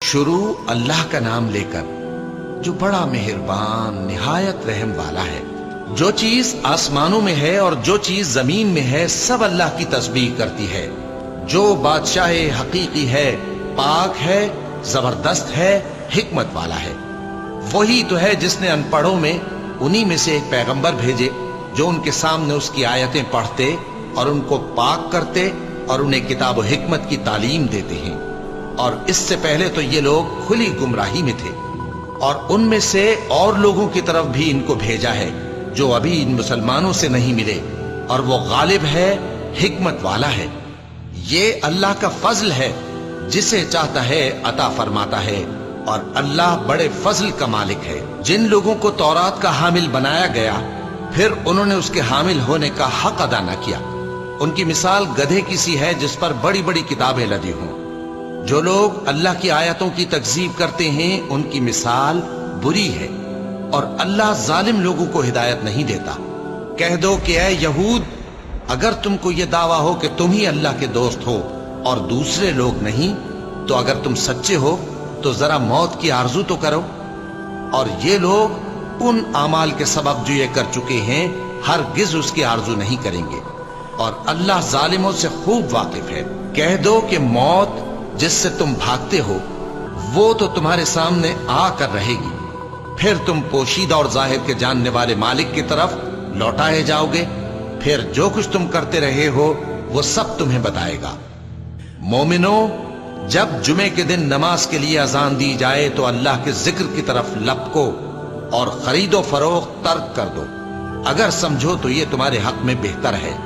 شروع اللہ کا نام لے کر جو بڑا مہربان نہایت رحم والا ہے۔ جو چیز آسمانوں میں ہے اور جو چیز زمین میں ہے سب اللہ کی تسبیح کرتی ہے۔ جو بادشاہ حقیقی ہے، پاک ہے، زبردست ہے، حکمت والا ہے۔ وہی تو ہے جس نے ان پڑھوں میں انہی میں سے ایک پیغمبر بھیجے جو ان کے سامنے اس کی آیتیں پڑھتے اور ان کو پاک کرتے اور انہیں کتاب و حکمت کی تعلیم دیتے ہیں۔ اور اس سے پہلے تو یہ لوگ کھلی گمراہی میں تھے، اور ان میں سے اور لوگوں کی طرف بھی ان کو بھیجا ہے جو ابھی ان مسلمانوں سے نہیں ملے، اور وہ غالب ہے، حکمت والا ہے۔ یہ اللہ کا فضل ہے، جسے چاہتا ہے عطا فرماتا ہے، اور اللہ بڑے فضل کا مالک ہے۔ جن لوگوں کو تورات کا حامل بنایا گیا پھر انہوں نے اس کے حامل ہونے کا حق ادا نہ کیا، ان کی مثال گدھے کی سی ہے جس پر بڑی بڑی کتابیں لدی ہوں۔ جو لوگ اللہ کی آیتوں کی تکذیب کرتے ہیں ان کی مثال بری ہے، اور اللہ ظالم لوگوں کو ہدایت نہیں دیتا۔ کہہ دو کہ اے یہود، اگر تم کو یہ دعویٰ ہو کہ تم ہی اللہ کے دوست ہو اور دوسرے لوگ نہیں، تو اگر تم سچے ہو تو ذرا موت کی آرزو تو کرو۔ اور یہ لوگ ان اعمال کے سبب جو یہ کر چکے ہیں ہرگز اس کی آرزو نہیں کریں گے، اور اللہ ظالموں سے خوب واقف ہے۔ کہہ دو کہ موت جس سے تم بھاگتے ہو وہ تو تمہارے سامنے آ کر رہے گی، پھر تم پوشیدہ اور ظاہر کے جاننے والے مالک کی طرف لوٹائے جاؤ گے، پھر جو کچھ تم کرتے رہے ہو وہ سب تمہیں بتائے گا۔ مومنو، جب جمعے کے دن نماز کے لیے اذان دی جائے تو اللہ کے ذکر کی طرف لپکو اور خرید و فروخت ترک کر دو، اگر سمجھو تو یہ تمہارے حق میں بہتر ہے۔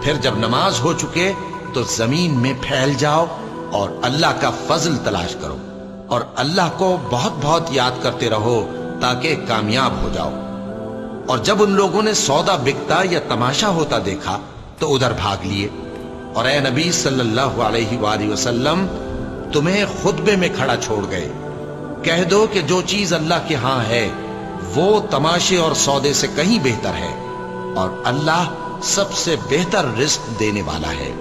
پھر جب نماز ہو چکے تو زمین میں پھیل جاؤ اور اللہ کا فضل تلاش کرو، اور اللہ کو بہت بہت یاد کرتے رہو تاکہ کامیاب ہو جاؤ۔ اور جب ان لوگوں نے سودا بکتا یا تماشا ہوتا دیکھا تو ادھر بھاگ لیے، اور اے نبی صلی اللہ علیہ وآلہ وسلم تمہیں خطبے میں کھڑا چھوڑ گئے۔ کہہ دو کہ جو چیز اللہ کے ہاں ہے وہ تماشے اور سودے سے کہیں بہتر ہے، اور اللہ سب سے بہتر رزق دینے والا ہے۔